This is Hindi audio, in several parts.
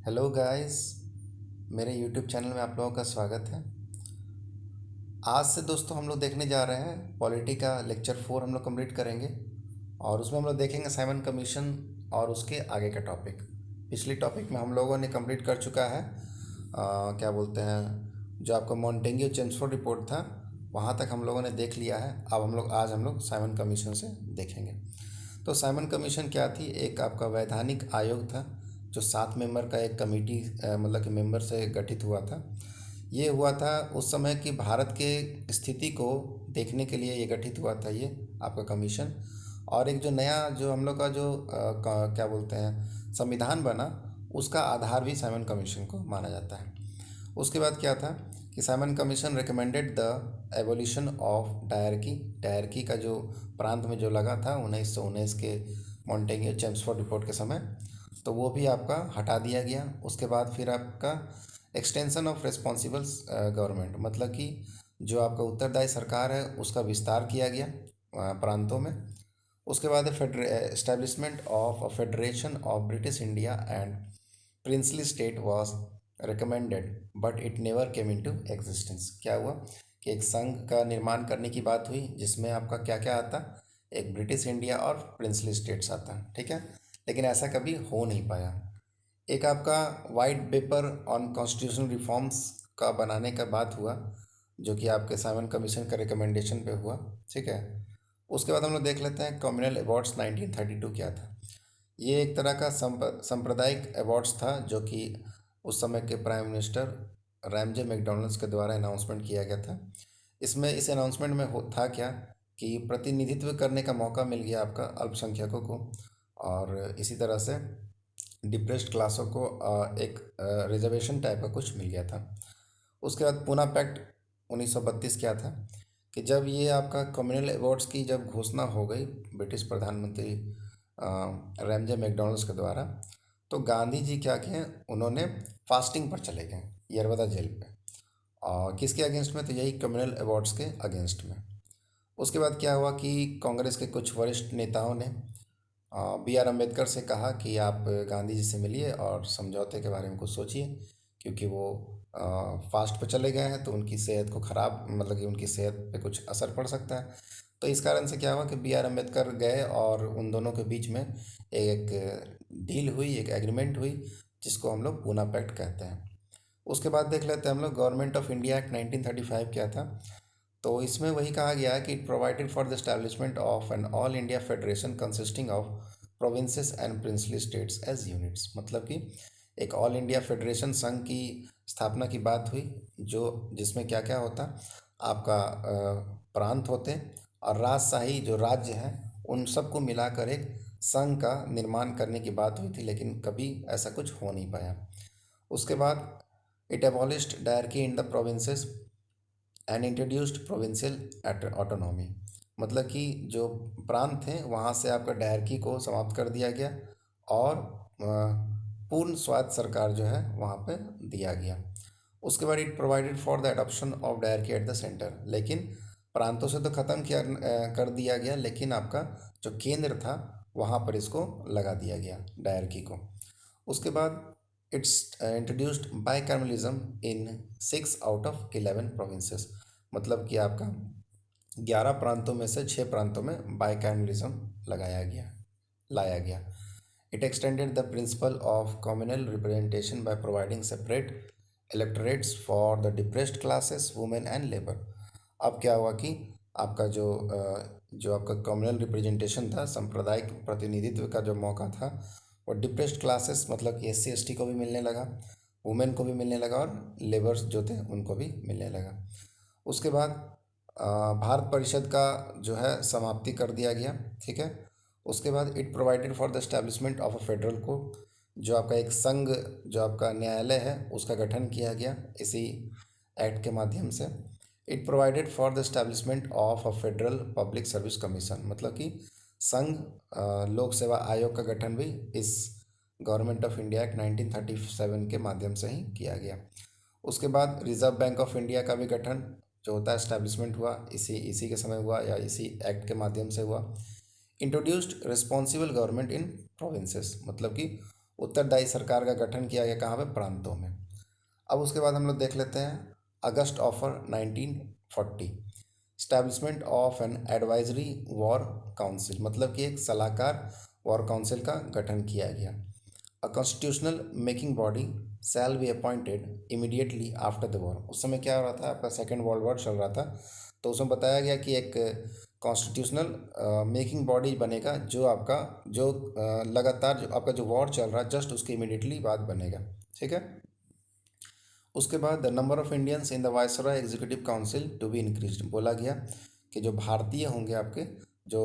Hello guys. मेरे यूट्यूब चैनल में आप लोगों का स्वागत है। आज से दोस्तों हम लोग देखने जा रहे हैं पॉलिटी का लेक्चर 4 हम लोग कंप्लीट करेंगे। और उसमें हम लोग देखेंगे साइमन कमीशन और उसके आगे का टॉपिक। पिछली टॉपिक में हम लोगों ने कंप्लीट कर चुका है क्या बोलते हैं, जो आपका मॉन्टेग्यू चेम्सफोर्ड रिपोर्ट था वहाँ तक हम लोगों ने देख लिया है। अब आज हम लोग साइमन कमीशन से देखेंगे। तो साइमन कमीशन क्या थी? एक आपका वैधानिक आयोग था जो 7 मेंबर का एक कमेटी मतलब कि मेंबर से गठित हुआ था। ये हुआ था उस समय की भारत के स्थिति को देखने के लिए ये गठित हुआ था ये आपका कमीशन। और एक जो नया जो हम लोग का जो क्या बोलते हैं संविधान बना, उसका आधार भी साइमन कमीशन को माना जाता है। उसके बाद क्या था कि Simon commission recommended the evolution of dyarchy. Dyarchy का जो प्रांत में जो लगा था 1919 के मॉन्टेग्यू चेम्सफोर्ड रिपोर्ट के समय, तो वो भी आपका हटा दिया गया। उसके बाद फिर आपका एक्सटेंशन ऑफ रिस्पॉन्सिबल गवर्नमेंट, मतलब कि जो आपका उत्तरदायी सरकार है उसका विस्तार किया गया प्रांतों में। उसके बाद establishment of a federation of British India and princely state was recommended but it never came into existence. क्या हुआ कि एक संघ का निर्माण करने की बात हुई जिसमें आपका क्या क्या आता, एक ब्रिटिश इंडिया और प्रिंसली स्टेट्स आता, ठीक है, लेकिन ऐसा कभी हो नहीं पाया। एक आपका white paper on constitutional reforms का बनाने का बात हुआ, जो कि आपके साइमन कमीशन का रिकमेंडेशन पे हुआ, ठीक है। उसके बाद हम लोग देख लेते हैं कम्युनल अवार्ड्स 1932 क्या था। ये एक तरह का सांप्रदायिक अवार्ड्स था जो कि उस समय के प्राइम मिनिस्टर रैमजे मैकडॉनल्ड्स के द्वारा अनाउंसमेंट किया गया था। इसमें इस अनाउंसमेंट में था क्या कि प्रतिनिधित्व करने का मौका मिल गया आपका अल्पसंख्यकों को, और इसी तरह से डिप्रेस्ड क्लासों को एक रिजर्वेशन टाइप का कुछ मिल गया था। उसके बाद पूना पैक्ट 1932 क्या था कि जब ये आपका कम्युनल अवार्ड्स की जब घोषणा हो गई ब्रिटिश प्रधानमंत्री रैमजे मैकडॉनल्ड्स के द्वारा, तो गांधी जी क्या किए, उन्होंने फास्टिंग पर चले गए यरवदा जेल पे। और किसके अगेंस्ट में? तो यही कम्युनल अवार्ड्स के अगेंस्ट में। उसके बाद क्या हुआ कि कांग्रेस के कुछ वरिष्ठ नेताओं ने B.R. अम्बेडकर से कहा कि आप गांधी जी से मिलिए और समझौते के बारे में कुछ सोचिए, क्योंकि वो फास्ट पे चले गए हैं तो उनकी सेहत को ख़राब, मतलब कि उनकी सेहत पे कुछ असर पड़ सकता है। तो इस कारण से क्या हुआ कि B.R. अम्बेडकर गए और उन दोनों के बीच में एक डील हुई, एक एग्रीमेंट हुई, जिसको हम लोग पूना पैक्ट कहते हैं। उसके बाद देख लेते हैं हम लोग गवर्नमेंट ऑफ इंडिया एक्ट 1935 क्या था। तो इसमें वही कहा गया है कि it provided for the establishment of an all India federation consisting of provinces and princely states as units, मतलब कि एक ऑल इंडिया फेडरेशन संघ की स्थापना की बात हुई, जो जिसमें क्या क्या होता, आपका प्रांत होते और राजशाही जो राज्य हैं उन सबको मिलाकर एक संघ का निर्माण करने की बात हुई थी, लेकिन कभी ऐसा कुछ हो नहीं पाया। उसके बाद it abolished dyarchy in the provinces and introduced provincial autonomy, मतलब कि जो प्रांत थे वहाँ से आपका डायरकी को समाप्त कर दिया गया और पूर्ण स्वायत्त सरकार जो है वहाँ पे दिया गया। उसके बाद it provided for the adoption of dyarchy eight the centre, लेकिन प्रांतों से तो ख़त्म किया कर दिया गया, लेकिन आपका जो केंद्र था वहाँ पर इसको लगा दिया गया डायरकी को। उसके बाद it's introduced bicameralism in 6 out of 11 provinces, मतलब कि आपका 11 प्रांतों में से 6 प्रांतों में बाइकैमलिज्म लाया गया। It extended the principle of communal representation by providing separate electorates for the depressed classes women and labour. अब क्या हुआ कि आपका जो आपका कम्युनल रिप्रेजेंटेशन था, सांप्रदायिक प्रतिनिधित्व का जो मौका था, वो डिप्रेस्ड क्लासेस मतलब कि SC ST को भी मिलने लगा, वुमेन को भी मिलने लगा और लेबर्स जो थे उनको भी मिलने लगा। उसके बाद भारत परिषद का जो है समाप्ति कर दिया गया, ठीक है। उसके बाद it provided for the establishment of a federal court, जो आपका एक संघ जो आपका न्यायालय है उसका गठन किया गया इसी एक्ट के माध्यम से। It provided for the establishment of a federal public service commission, मतलब कि संघ लोक सेवा आयोग का गठन भी इस गवर्नमेंट ऑफ इंडिया एक्ट 1937 के माध्यम से ही किया गया। उसके बाद रिजर्व बैंक ऑफ इंडिया का भी गठन जो होता है एस्टैब्लिशमेंट हुआ, इसी इसी के समय हुआ या इसी एक्ट के माध्यम से हुआ। Introduced responsible government in provinces, मतलब कि उत्तरदायी सरकार का गठन किया गया कहाँ पे, प्रांतों में। अब उसके बाद हम लोग देख लेते हैं August offer 1940, establishment of an advisory war council, मतलब कि एक सलाहकार वॉर काउंसिल का गठन किया गया। A constitutional making body shall be appointed immediately after the war. उस समय क्या हो रहा था, आपका सेकेंड वर्ल्ड वॉर चल रहा था, तो उसमें बताया गया कि एक कॉन्स्टिट्यूशनल मेकिंग बॉडी बनेगा जो आपका जो लगातार जो आपका जो वॉर चल रहा है जस्ट उसके इमीडिएटली बाद बनेगा। ठीक है। उसके बाद the number of Indians in the viceroy executive council to be increased, बोला गया कि जो भारतीय होंगे आपके जो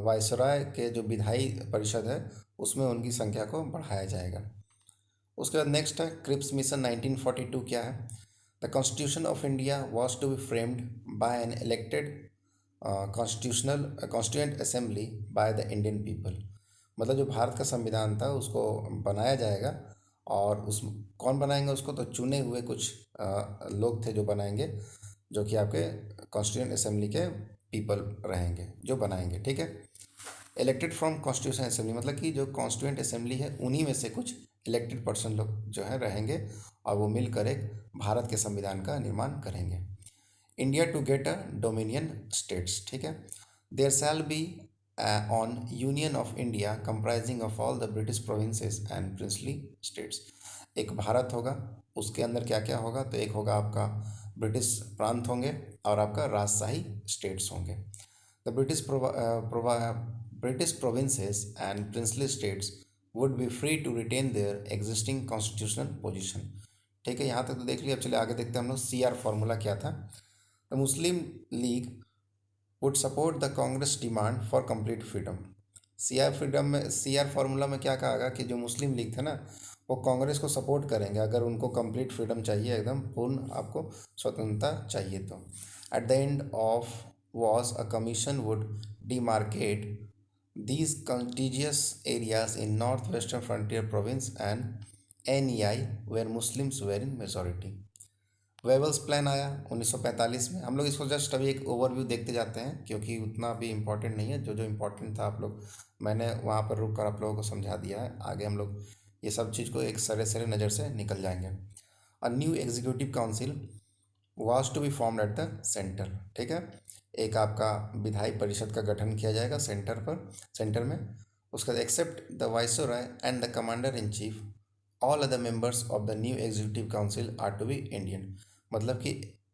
वायसरॉय के जो विधायी परिषद है उसमें उनकी संख्या को बढ़ाया जाएगा। उसके बाद नेक्स्ट है क्रिप्स मिशन 1942 क्या है। The constitution of India was to be framed by an elected constituent assembly by the Indian people, मतलब जो भारत का संविधान था उसको बनाया जाएगा और उस कौन बनाएंगे उसको, तो चुने हुए कुछ लोग थे जो बनाएंगे, जो कि आपके कॉन्स्टिट्यूएंट असेंबली के पीपल रहेंगे जो बनाएंगे। ठीक है। इलेक्टेड फ्रॉम कॉन्स्टिट्यूशन असेंबली, मतलब कि जो कॉन्स्टिट्यूएंट असेंबली है उन्हीं में से कुछ इलेक्टेड पर्सन लोग जो है रहेंगे और वो मिलकर एक भारत के संविधान का निर्माण करेंगे। India to get a dominion states, ठीक है। There shall be on union of India comprising of all the British provinces and princely states. एक भारत होगा, उसके अंदर क्या क्या होगा, तो एक होगा आपका ब्रिटिश प्रांत होंगे और आपका राजशाही स्टेट्स होंगे। The British provinces and princely states would be free to retain their existing constitutional position. ठीक है, यहाँ तक तो देख लिया। अब चलिए आगे देखते हैं हम लोग CR फॉर्मूला क्या था। The Muslim league would support the Congress demand for complete freedom. CR formula में क्या कहा गया कि जो मुस्लिम लीग था ना वो कांग्रेस को सपोर्ट करेंगे अगर उनको कंप्लीट फ्रीडम चाहिए, एकदम पूर्ण आपको स्वतंत्रता चाहिए तो। At the end of was a commission would demarcate these contiguous areas in northwestern frontier province and NEI where Muslims were in majority। Wavell's plan आया 1945 में। हम लोग इसको जस्ट अभी एक ओवरव्यू देखते जाते हैं क्योंकि उतना भी इम्पोर्टेंट नहीं है। जो जो इम्पोर्टेंट था आप लोग मैंने वहाँ पर रुक कर आप लोगों को समझा दिया है। आगे हम लोग ये सब चीज़ को एक सरे सरे नज़र से निकल जाएंगे। A new executive council was to be formed at the centre, ठीक है। एक आपका विधायी परिषद का गठन किया जाएगा सेंटर में। उसका except the viceroy and the commander in chief all other members of the new executive council are to be Indian, मतलब कि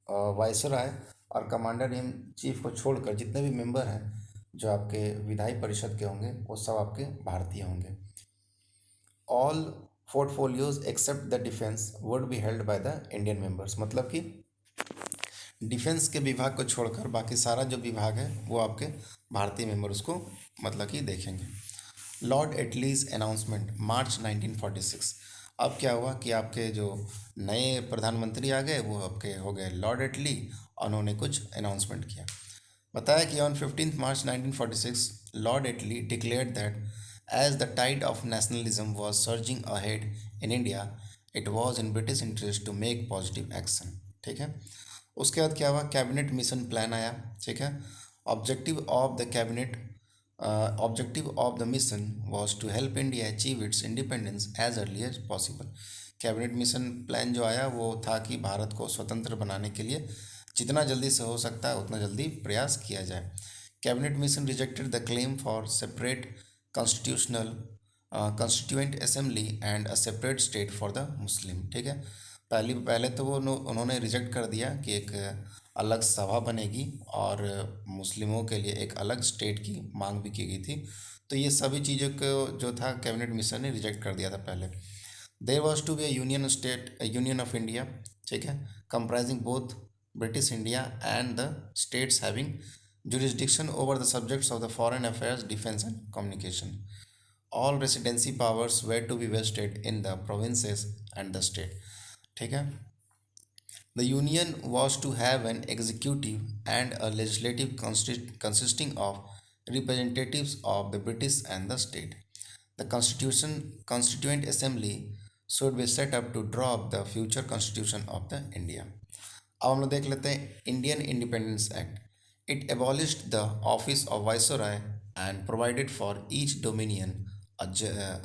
वाइसरॉय और कमांडर इन चीफ को छोड़कर जितने भी मेंबर हैं जो आपके विधायी परिषद के होंगे वो सब आपके भारतीय होंगे। All portfolios except the defence would be held by the Indian members, मतलब कि डिफेंस के विभाग को छोड़कर बाकी सारा जो विभाग है वो आपके भारतीय मेंबर उसको मतलब कि देखेंगे। लॉर्ड एटलीज अनाउंसमेंट मार्च 1946। अब क्या हुआ कि आपके जो नए प्रधानमंत्री आ गए वो आपके हो गए लॉर्ड एटली और उन्होंने कुछ अनाउंसमेंट किया। बताया कि on 15 March 1946 Lord Attlee declared that as the tide of nationalism was surging ahead in India it was in British interest to make positive action. ठीक है। उसके बाद क्या हुआ, कैबिनेट मिशन प्लान आया। ठीक है। Objective of the cabinet objective of the mission was to help India achieve its independence as early as possible. Cabinet mission plan जो आया वो था कि भारत को स्वतंत्र बनाने के लिए जितना जल्दी से हो सकता है उतना जल्दी प्रयास किया जाए। Cabinet mission rejected the claim for separate constitutional constituent assembly and a separate state for the Muslim. ठीक है। पहले तो वो उन्होंने रिजेक्ट कर दिया कि एक अलग सभा बनेगी और मुस्लिमों के लिए एक अलग स्टेट की मांग भी की गई थी। तो ये सभी चीज़ों को जो था कैबिनेट मिशन ने रिजेक्ट कर दिया था पहले। There was to be union of India, ठीक है, comprising both British India and the states having jurisdiction over the subjects of the foreign affairs, defence and communication. All residency powers were to be vested in the provinces and the state. ठीक है। The union was to have an executive and a legislative consisting of representatives of the British and the state. The Constituent Assembly should be set up to draw up the future constitution of the India. अब हम लोग देख लेते हैं Indian independence act. It abolished the office of viceroy and provided for each dominion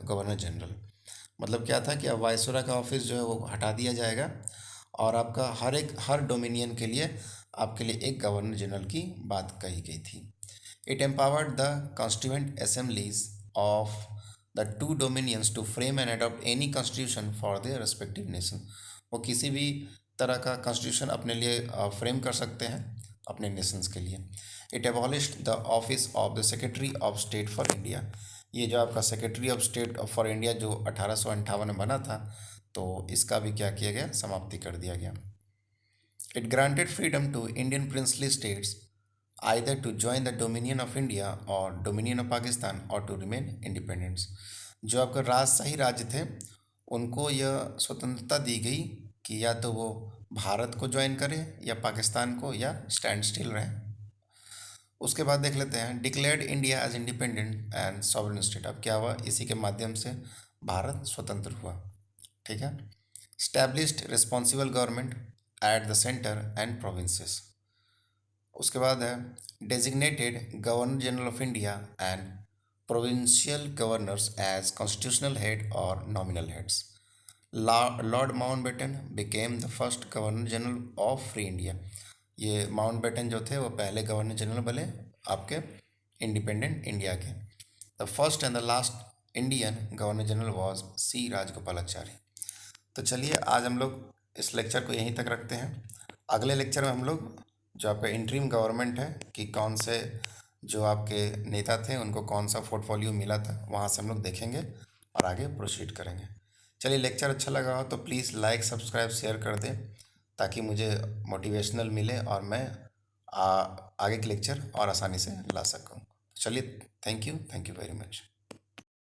governor general. मतलब क्या था कि अब वायसराय का ऑफिस जो है वो हटा दिया जाएगा और आपका हर डोमिनियन के लिए आपके लिए एक गवर्नर जनरल की बात कही गई थी। It empowered the constituent assemblies of the two dominions to frame and adopt any constitution for their respective nation. वो किसी भी तरह का कॉन्स्टिट्यूशन अपने लिए फ्रेम कर सकते हैं अपने नेशंस के लिए। It abolished the office of the secretary of state for India. ये जो आपका secretary of state for India जो 1858 में बना था, तो इसका भी क्या किया गया, समाप्ति कर दिया गया। It granted freedom to Indian princely states either to join the Dominion of India or Dominion of Pakistan or to remain independent। जो आपका राजशाही राज्य थे उनको यह स्वतंत्रता दी गई कि या तो वो भारत को ज्वाइन करें या पाकिस्तान को, या स्टैंड स्टिल रहें। उसके बाद देख लेते हैं declared India as independent and sovereign state. अब क्या हुआ, इसी के माध्यम से भारत स्वतंत्र हुआ। ठीक है। Established responsible government at the centre and provinces. उसके बाद है designated governor general of India and provincial governors as constitutional head और nominal heads. Lord Mountbatten became the first governor general of free India. ये माउंटबेटन जो थे वो पहले गवर्नर जनरल बने आपके इंडिपेंडेंट इंडिया के। The first and the last Indian governor general was C Rajagopalachari. तो चलिए आज हम लोग इस लेक्चर को यहीं तक रखते हैं। अगले लेक्चर में हम लोग जो आपका इंटरिम गवर्नमेंट है कि कौन से जो आपके नेता थे उनको कौन सा पोर्टफोलियो मिला था, वहाँ से हम लोग देखेंगे और आगे प्रोसीड करेंगे। चलिए, लेक्चर अच्छा लगा हो तो प्लीज़ लाइक सब्सक्राइब शेयर कर दें ताकि मुझे मोटिवेशनल मिले और मैं आगे के लेक्चर और आसानी से ला सकूँ। चलिए, थैंक यू वेरी मच।